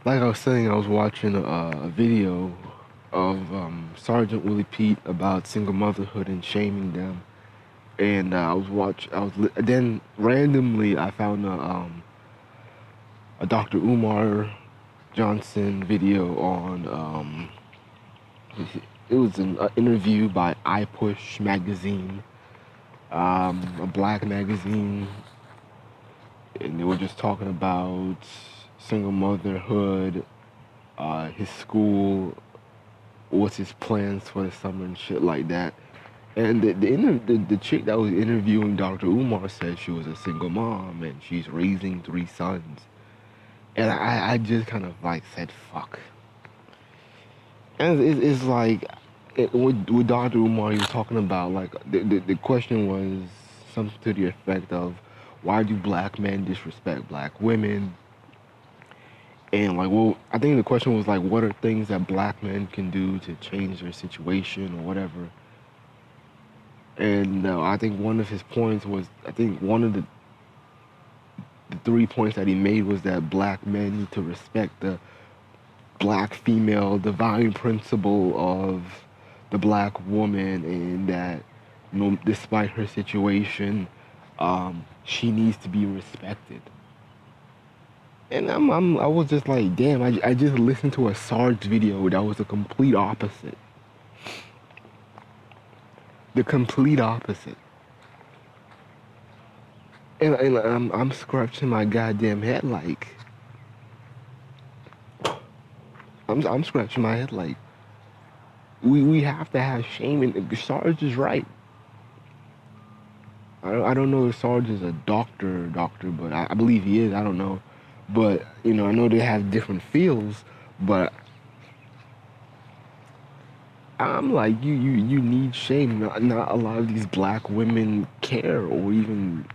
Like I was saying, I was watching a video of Sergeant Willie Pete about single motherhood and shaming them, and then randomly I found a Dr. Umar Johnson video on it was an interview by iPush magazine, a black magazine, and they were just talking about single motherhood, his school, what's his plans for the summer and shit like that. And the chick that was interviewing Dr. Umar said she was a single mom and she's raising three sons. And I just kind of like said, fuck. And it's like, with Dr. Umar, he was talking about, like, the question was something to the effect of, why do black men disrespect black women? And, like, well, I think the question was, like, what are things that black men can do to change their situation or whatever? And I think one of his points was, I think one of the 3 points that he made was that black men need to respect the black female divine principle of the black woman, and that, despite her situation, she needs to be respected. And I was just like, damn, I just listened to a Sarge video that was the complete opposite. The complete opposite. And I'm scratching my goddamn head like, I'm scratching my head like, we have to have shame, and Sarge is right. I don't know if Sarge is a doctor, but I believe he is. I don't know, but I know they have different fields, but I'm like, you need shame. Not a lot of these black women care or even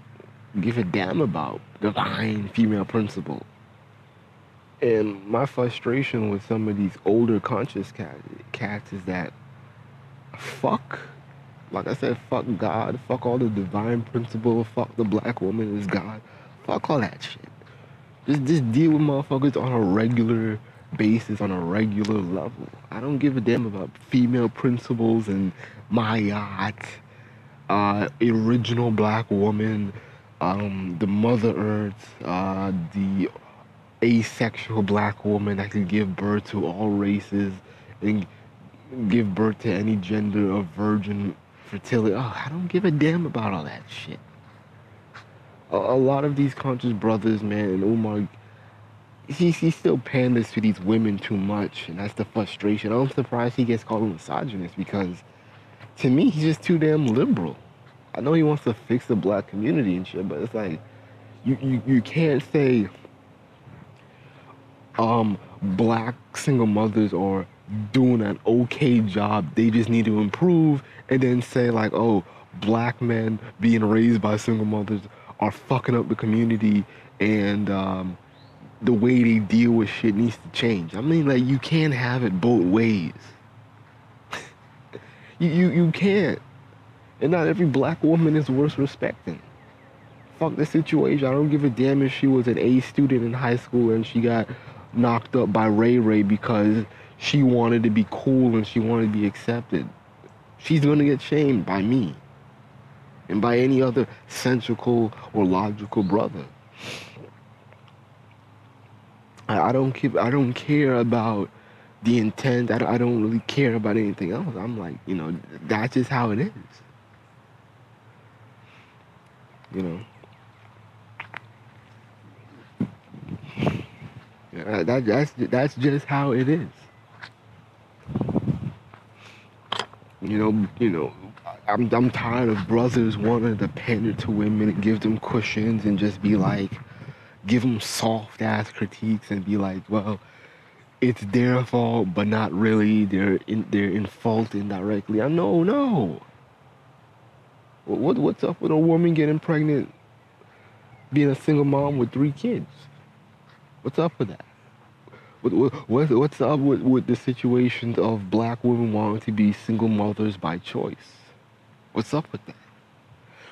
give a damn about divine female principle. And my frustration with some of these older conscious cats is that, fuck, like I said, fuck God, fuck all the divine principle, fuck the black woman is God, fuck all that shit. Just deal with motherfuckers on a regular basis, on a regular level. I don't give a damn about female principles and Mayat, original black woman, the Mother Earth, the asexual black woman that can give birth to all races and give birth to any gender of virgin fertility. Oh, I don't give a damn about all that shit. A lot of these conscious brothers, man, and Umar, he still panders to these women too much, and that's the frustration. I'm surprised he gets called a misogynist, because to me, he's just too damn liberal. I know he wants to fix the black community and shit, but it's like, you can't say black single mothers are doing an okay job, they just need to improve, and then say like, oh, black men being raised by single mothers are fucking up the community, and the way they deal with shit needs to change. I mean, like, you can't have it both ways. You can't. And not every black woman is worth respecting. Fuck the situation. I don't give a damn if she was an A student in high school and she got knocked up by Ray Ray because she wanted to be cool and she wanted to be accepted. She's gonna get shamed by me and by any other sensical or logical brother. I don't care about the intent. I don't really care about anything else. I'm like, that's just how it is. You know. Yeah, that's just how it is. I'm tired of brothers wanting to pander to women and give them cushions and just be like, give them soft ass critiques and be like, well, it's their fault, but not really. They're in fault indirectly. I know, no. What's up with a woman getting pregnant, being a single mom with 3 kids? What's up with that? What's up with the situations of black women wanting to be single mothers by choice? What's up with that?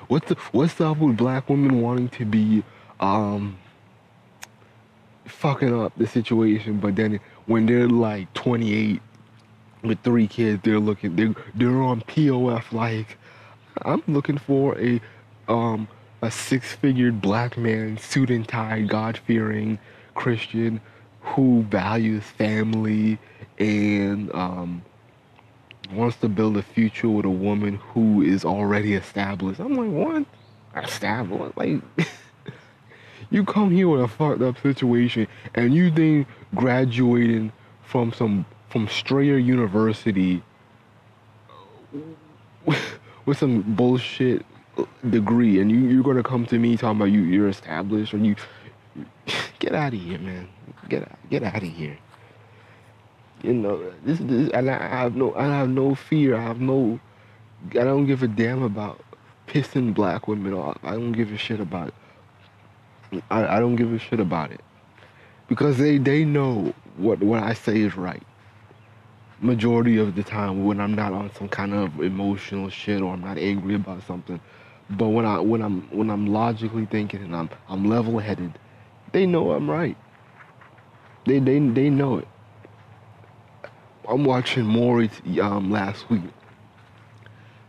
What's up with black women wanting to be fucking up the situation. But then when they're like 28 with 3 kids, they're on POF like, I'm looking for um a six-figured black man, suit and tie, God-fearing Christian who values family and wants to build a future with a woman who is already established. I'm like, what? Established? Like, you come here with a fucked up situation, and you think graduating from Strayer University with some bullshit degree, and you're gonna come to me talking about you're established, or you get out of here, man. Get out of here. You know this, and I have no fear. I don't give a damn about pissing black women off. I don't give a shit about it. I don't give a shit about it because they know what I say is right. Majority of the time when I'm not on some kind of emotional shit or I'm not angry about something, but when I'm logically thinking and I'm level headed, they know I'm right. They know it. I'm watching Maury last week.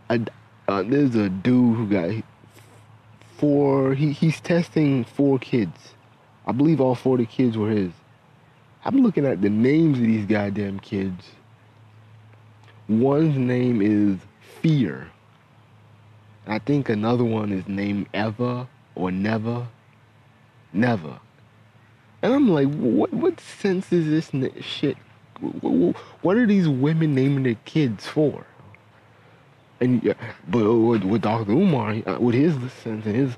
I, there's a dude who got he's testing 4 kids. I believe all 4 of the kids were his. I'm looking at the names of these goddamn kids. One's name is Fear. I think another one is named Eva or Never. Never. And I'm like, what sense is this shit? What are these women naming their kids for? And but with Dr. Umar, with his sense and his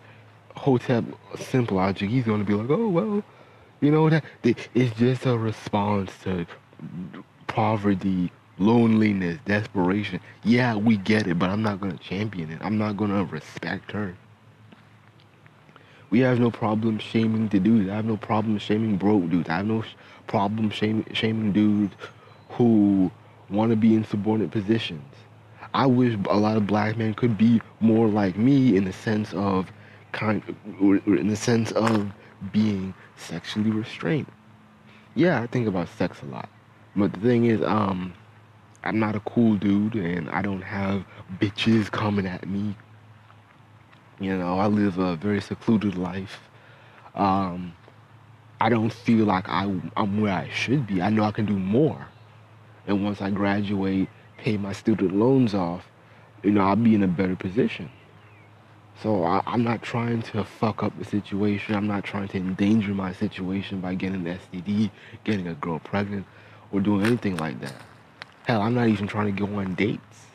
Hotep simple logic, he's gonna be like, oh well, it's just a response to poverty, loneliness, desperation. Yeah, we get it, but I'm not gonna champion it. I'm not gonna respect her. We have no problem shaming the dudes. I have no problem shaming broke dudes. I have no problem shaming dudes who want to be in subordinate positions. I wish a lot of black men could be more like me in the sense of in the sense of being sexually restrained. Yeah, I think about sex a lot. But the thing is, I'm not a cool dude and I don't have bitches coming at me. I live a very secluded life. Um, I don't feel like I'm where I should be. I know I can do more. And once I graduate, pay my student loans off, I'll be in a better position. So I'm not trying to fuck up the situation. I'm not trying to endanger my situation by getting an STD, getting a girl pregnant, or doing anything like that. Hell, I'm not even trying to go on dates.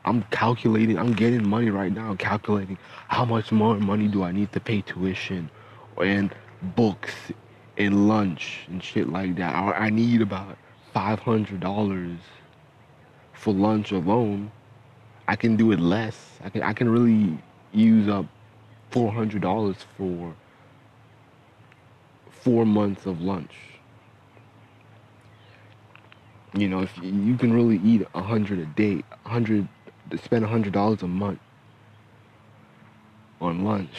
I'm calculating. I'm getting money right now. Calculating how much more money do I need to pay tuition, and books, and lunch and shit like that. I need about $500 for lunch alone. I can do it less. I can really use up $400 for 4 months of lunch. If you can really eat 100 a day, 100 spend $100 a month on lunch.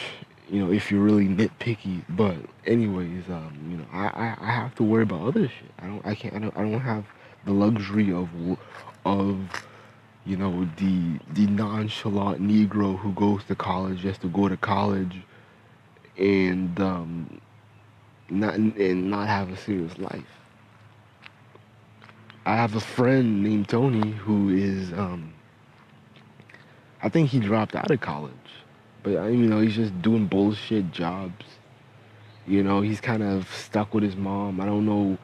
If you're really nitpicky. But anyways, I have to worry about other shit. I don't have the luxury of the nonchalant Negro who goes to college just to go to college and not have a serious life. I have a friend named Tony who is I think he dropped out of college, but he's just doing bullshit jobs. He's kind of stuck with his mom. I don't know,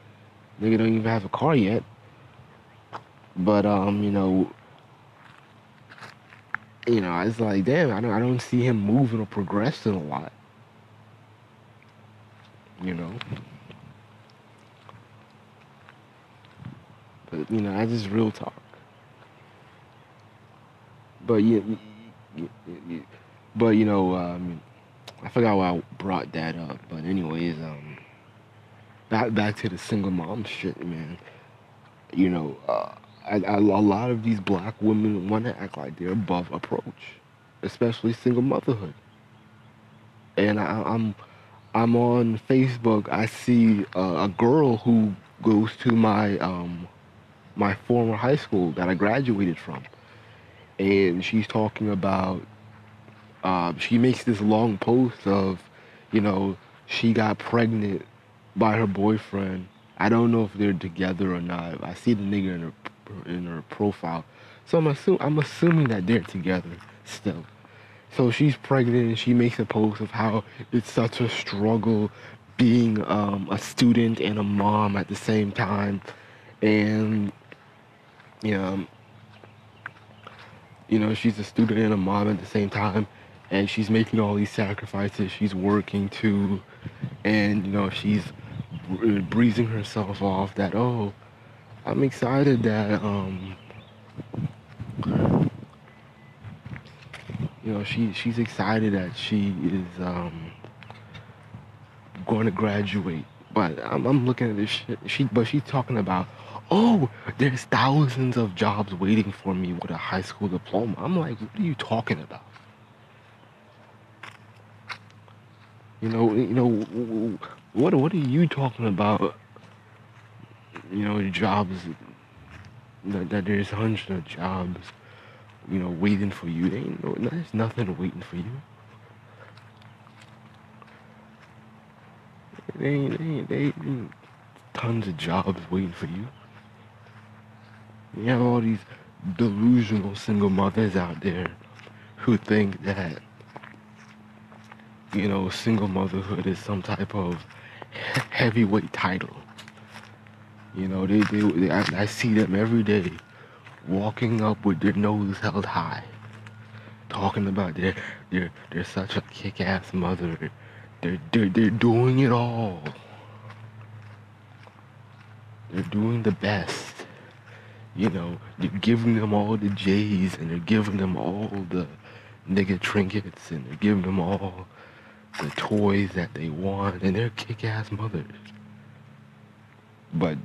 nigga don't even have a car yet. But it's like, damn, I don't see him moving or progressing a lot. But that's just real talk. But yeah, but I forgot why I brought that up. But anyways, back to the single mom shit, man. A lot of these black women want to act like they're above approach, especially single motherhood. And I'm on Facebook. I see a girl who goes to my former high school that I graduated from, and she's talking about. She makes this long post of, you know, she got pregnant by her boyfriend. I don't know if they're together or not. I see the nigga in her profile, so I'm assuming that they're together still. So she's pregnant and she makes a post of how it's such a struggle being a student and a mom at the same time, and you know, she's a student and a mom at the same time, and she's making all these sacrifices. She's working too, and she's breezing herself off that, oh, I'm excited that she's excited that she is going to graduate. But I'm looking at this shit. She's talking about, oh, there's thousands of jobs waiting for me with a high school diploma. I'm like, what are you talking about? What are you talking about? Jobs that there's hundreds of jobs, waiting for you. There's nothing waiting for you. They ain't tons of jobs waiting for you. You have all these delusional single mothers out there who think that, single motherhood is some type of heavyweight title. I see them every day walking up with their nose held high, talking about they're such a kick-ass mother. They're doing it all. They're doing the best. They're giving them all the J's, and they're giving them all the nigga trinkets, and they're giving them all the toys that they want, and they're kick-ass mothers. But,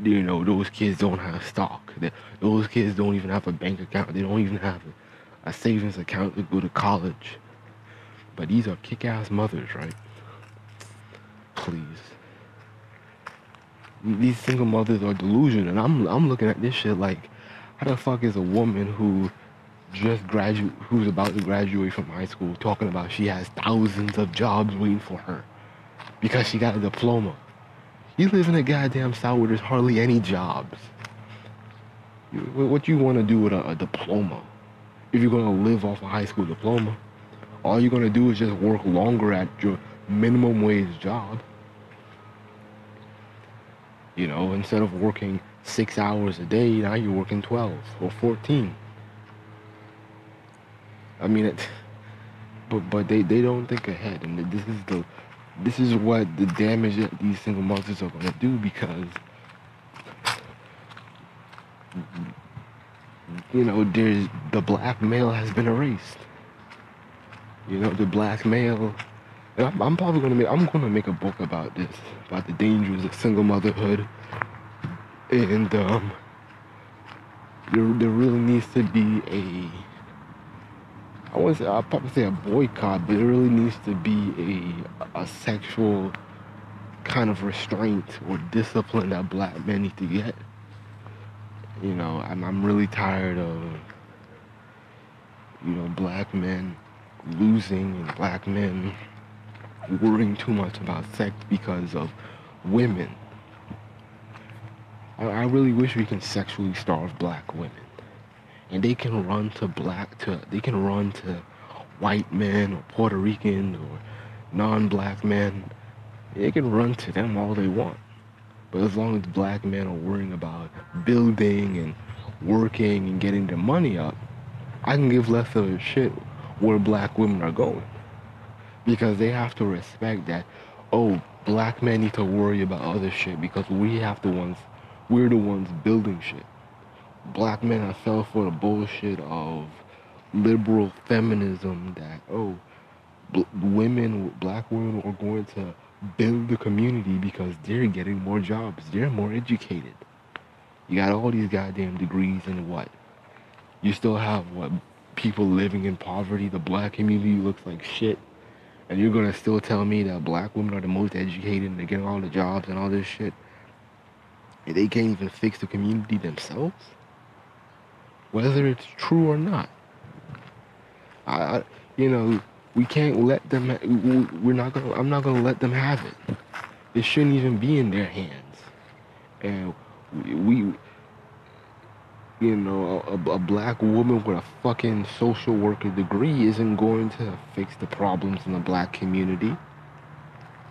those kids don't have stock. Those kids don't even have a bank account. They don't even have a savings account to go to college. But these are kick-ass mothers, right? Please. These single mothers are delusional, and I'm looking at this shit like, how the fuck is a woman who's about to graduate from high school talking about she has thousands of jobs waiting for her because she got a diploma? You live in a goddamn South where there's hardly any jobs. What you want to do with a diploma? If you're going to live off a high school diploma, all you're going to do is just work longer at your minimum wage job. Instead of working 6 hours a day, now you're working 12 or 14. I mean, but they don't think ahead, and this is what the damage that these single mothers are gonna do, because there's the black male has been erased. The black male. And I'm probably gonna make a book about this, about the dangers of single motherhood, and there really needs to be I'll probably say a boycott, but there really needs to be a sexual kind of restraint or discipline that black men need to get. I'm really tired of black men losing and black men worrying too much about sex because of women. I really wish we can sexually starve black women, and they can run to white men or Puerto Rican or non-black men. They can run to them all they want, but as long as black men are worrying about building and working and getting their money up, I can give less of a shit where black women are going. Because they have to respect that, oh, black men need to worry about other shit because we're the ones building shit. Black men have fell for the bullshit of liberal feminism that, oh, black women are going to build the community because they're getting more jobs, they're more educated. You got all these goddamn degrees, and what? You still have, people living in poverty. The black community looks like shit. And you're gonna still tell me that black women are the most educated and they're getting all the jobs and all this shit, and they can't even fix the community themselves, whether it's true or not. I you know, we can't let them. We're not gonna. I'm not gonna let them have it. It shouldn't even be in their hands. And we you know, a black woman with a fucking social worker degree isn't going to fix the problems in the black community.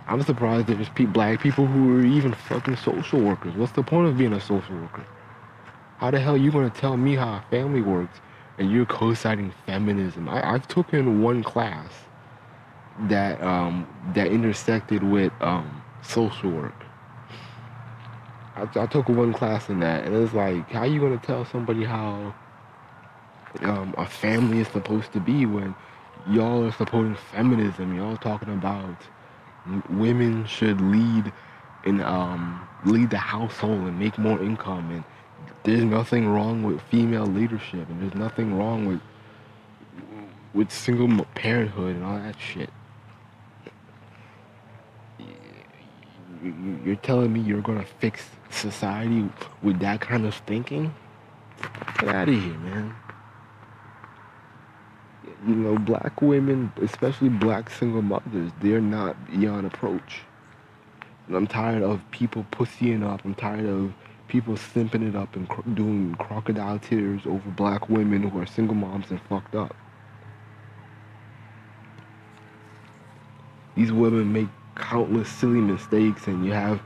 I'm surprised there's black people who are even fucking social workers. What's the point of being a social worker? How the hell are you gonna tell me how a family works and you're co-signing feminism? I've taken one class that intersected with social work. I took one class in that, and it's like, how you gonna tell somebody how a family is supposed to be when y'all are supporting feminism? Y'all talking about women should lead the household and make more income, and there's nothing wrong with female leadership, and there's nothing wrong with single parenthood and all that shit. You're telling me you're gonna fix society with that kind of thinking? Get out of here, man. You know, black women, especially black single mothers, they're not beyond approach. And I'm tired of people pussying up. I'm tired of people simping it up and doing crocodile tears over black women who are single moms and fucked up. These women make countless silly mistakes, and you have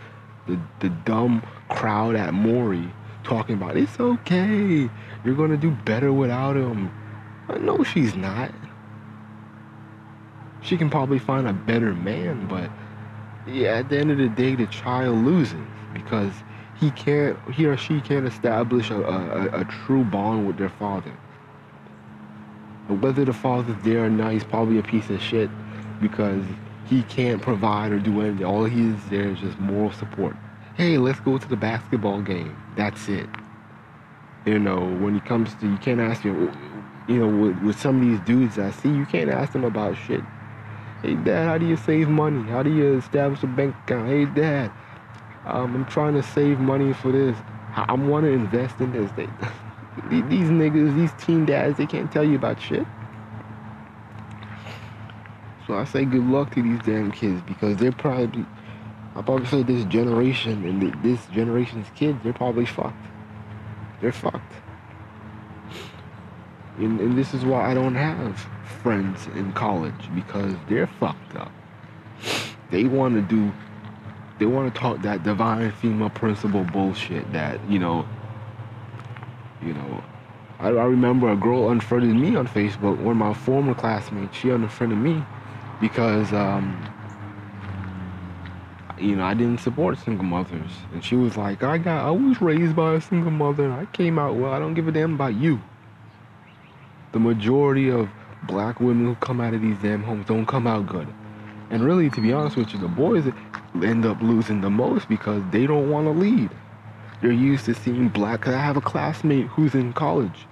the dumb crowd at Maury talking about it's okay, you're gonna do better without him. No, she's not. She can probably find a better man, but yeah, at the end of the day, the child loses because he or she can't establish a true bond with their father. But whether the father's there or not, he's probably a piece of shit because he can't provide or do anything. All he is there is just moral support. Hey, let's go to the basketball game. That's it. You know, when it comes to, you can't ask him, you know, with some of these dudes I see, you can't ask them about shit. Hey, Dad, how do you save money? How do you establish a bank account? Hey, Dad, I'm trying to save money for this. I want to invest in this. These niggas, these teen dads, they can't tell you about shit. So I say good luck to these damn kids because they're probably, I probably say this generation and this generation's kids, they're probably fucked. They're fucked. And this is why I don't have friends in college because they're fucked up. They want to talk that divine female principle bullshit that, you know, I remember a girl unfriended me on Facebook. One of my former classmates, she unfriended me because, you know, I didn't support single mothers. And she was like, I was raised by a single mother and I came out well. I don't give a damn about you. The majority of black women who come out of these damn homes don't come out good. And really, to be honest with you, the boys end up losing the most because they don't want to lead. They're used to seeing black. I have a classmate who's in college.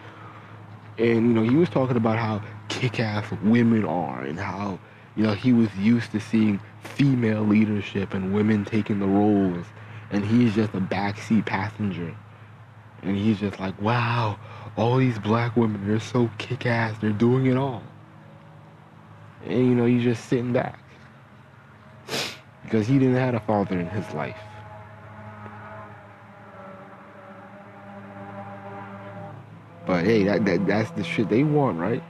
And, you know, he was talking about how kick-ass women are and how, you know, he was used to seeing female leadership and women taking the roles. And he's just a backseat passenger. And he's just like, wow, all these black women, they're so kick-ass, they're doing it all. And, you know, he's just sitting back. Because he didn't have a father in his life. But hey, that's the shit they want, right?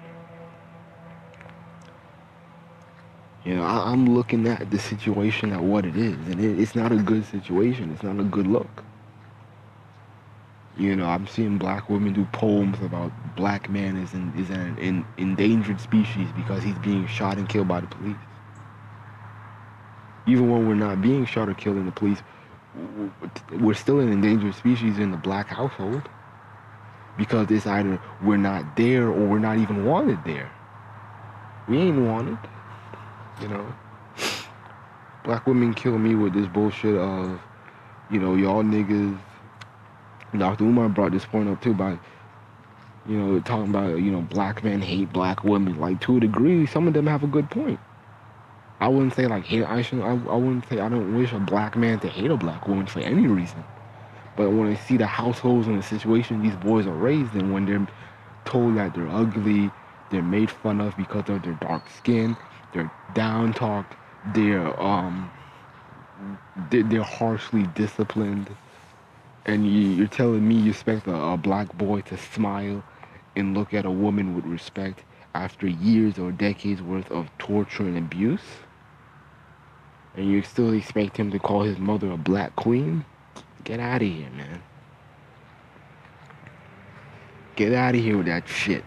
You know, I'm looking at the situation at what it is, and it's not a good situation. It's not a good look. You know, I'm seeing black women do poems about black man is an endangered species because he's being shot and killed by the police. Even when we're not being shot or killed in the police, we're still an endangered species in the black household because it's either we're not there or we're not even wanted there. We ain't wanted, you know. Black women kill me with this bullshit of, you know, y'all niggas. Dr. Umar brought this point up too by, you know, talking about, you know, black men hate black women. Like, to a degree, some of them have a good point. I wouldn't say like hate. I wouldn't say I don't wish a black man to hate a black woman for any reason. But when I see the households and the situation these boys are raised in, when they're told that they're ugly, they're made fun of because of their dark skin, they're down talked, they're they're harshly disciplined, and you're telling me you expect a black boy to smile and look at a woman with respect after years or decades worth of torture and abuse, and you still expect him to call his mother a black queen? Get out of here, man. Get out of here with that shit.